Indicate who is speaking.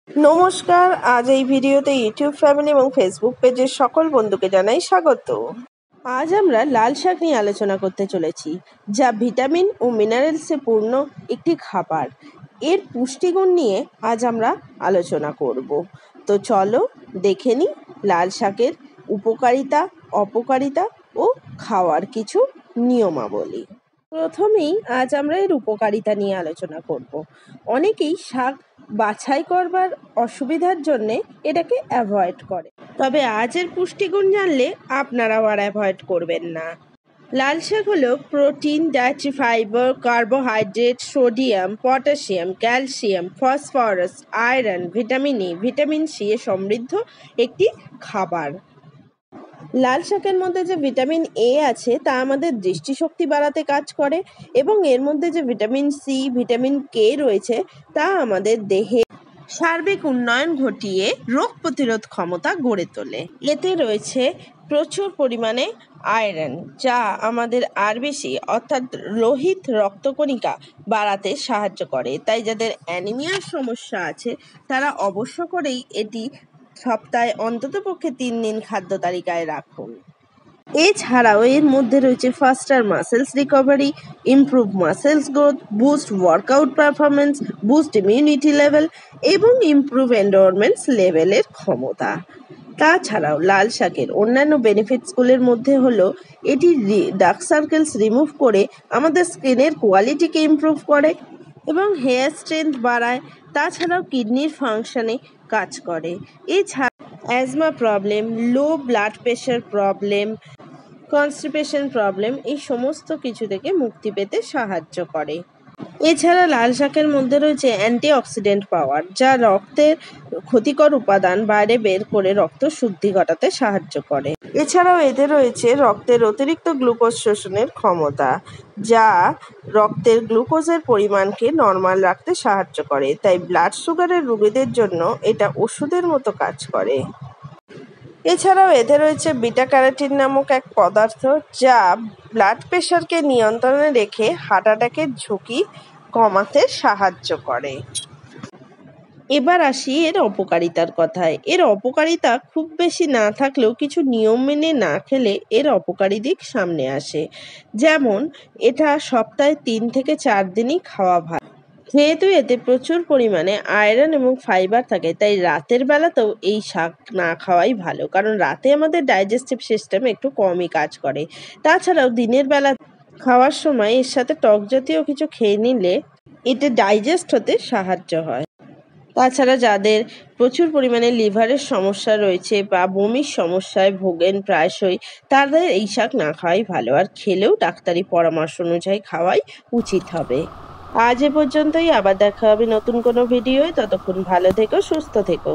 Speaker 1: নমস্কার, আজ এই ভিডিওতে ইউটিউব ফ্যামিলি এবং ফেসবুক পেজের সকল বন্ধুকে জানাই স্বাগত। আজ আমরা লাল শাক নিয়ে আলোচনা করতে চলেছি, যা ভিটামিন ও মিনারেলসে পূর্ণ একটি খাবার। এর পুষ্টিগুণ নিয়ে আজ আমরা আলোচনা করব। তো চলো দেখে নিই লাল শাকের উপকারিতা, অপকারিতা ও খাওয়ার কিছু নিয়মাবলী। প্রথমেই আজ আমরা এর উপকারিতা নিয়ে আলোচনা করব। অনেকেই শাক বাছাই করবার অসুবিধার জন্যে এটাকে অ্যাভয়েড করে, তবে আজের পুষ্টিগুণ জানলে আপনারাও আর অ্যাভয়েড করবেন না। লাল শাক হলো protein, dietary fibre, carbohydrate, sodium, potassium, calcium, phosphorus, iron, vitamin E, vitamin C এ সমৃদ্ধ একটি খাবার। লাল শাকের মধ্যে যে ভিটামিন এ আছে তা আমাদের দৃষ্টিশক্তি বাড়াতে কাজ করে, এবং এর মধ্যে যে ভিটামিন সি, ভিটামিন কে রয়েছে তা আমাদের দেহে সার্বিক উন্নয়ন ঘটিয়ে রোগ প্রতিরোধ ক্ষমতা গড়ে তোলে। এতে রয়েছে প্রচুর পরিমাণে আয়রন, যা আমাদের আরবিসি অর্থাৎ লোহিত রক্তকণিকা বাড়াতে সাহায্য করে। তাই যাদের অ্যানিমিয়ার সমস্যা আছে তারা অবশ্য করেই এটি সপ্তাহে অন্ততপক্ষে 3 দিন খাদ্য তালিকায় রাখুন। এছাড়াও এর মধ্যে রয়েছে ফাস্টার muscles recovery, improve muscles growth, boost workout performance, boost immunity level এবং ইমপ্রুভ এন্ডোরমেন্টস লেভেলের ক্ষমতা। তাছাড়াও লাল শাকের অন্যান্য বেনিফিটসগুলির মধ্যে হলো এটি ডার্ক সার্কেলস রিমুভ করে আমাদের স্কিনের কোয়ালিটিকে ইমপ্রুভ করে এবং হেয়ার স্ট্রেংথ বাড়ায়। তাছাড়াও কিডনির ফাংশনে কাজ করে। এছাড়া asthma problem, low blood pressure problem, constipation problem এই সমস্ত কিছু থেকে মুক্তি পেতে সাহায্য করে। এছাড়া লাল শাকের মধ্যে রয়েছে অ্যান্টিঅক্সিডেন্ট পাওয়ার, যা রক্তের ক্ষতিকর উপাদান বাইরে বের করে রক্ত শুদ্ধি ঘটাতে সাহায্য করে। এছাড়াও এতে রয়েছে রক্তের অতিরিক্ত গ্লুকোজ শোষণের ক্ষমতা, যা রক্তের গ্লুকোজের পরিমাণকে নর্মাল রাখতে সাহায্য করে। তাই ব্লাড সুগারের রোগীদের জন্য এটা ওষুধের মতো কাজ করে। এছাড়াও এতে রয়েছে বিটা ক্যারোটিন নামক এক পদার্থ, যা ব্লাড প্রেশারকে নিয়ন্ত্রণে রেখে হার্ট অ্যাটাকের ঝুঁকি কমাতে সাহায্য করে। এবার আসি এর অপকারিতার কথায়। এর অপকারিতা খুব বেশি না থাকলেও কিছু নিয়ম মেনে না খেলে এর অপকারী দিক সামনে আসে। যেমন এটা সপ্তাহে 3 থেকে 4 দিনই খাওয়া ভালো। যেহেতু এতে প্রচুর পরিমাণে আয়রন এবং ফাইবার থাকে, তাই রাতের বেলাতেও এই শাক না খাওয়াই ভালো, কারণ রাতে আমাদের ডাইজেস্টিভ সিস্টেম একটু কমই কাজ করে। তাছাড়াও দিনের বেলা খাওয়ার সময় এর সাথে টক জাতীয় কিছু খেয়ে নিলে এতে ডাইজেস্ট হতে সাহায্য হয়। তাছাড়া যাদের প্রচুর পরিমাণে লিভারের সমস্যা রয়েছে বা বমির সমস্যায় ভোগেন প্রায়শই, তাদের এই শাক না খাওয়াই ভালো, আর খেলেও ডাক্তারি পরামর্শ অনুযায়ী খাওয়াই উচিত হবে। আজ এ পর্যন্তই, আবার দেখা হবে নতুন কোনো ভিডিওয়। ততক্ষণ ভালো থেকো, সুস্থ থেকো।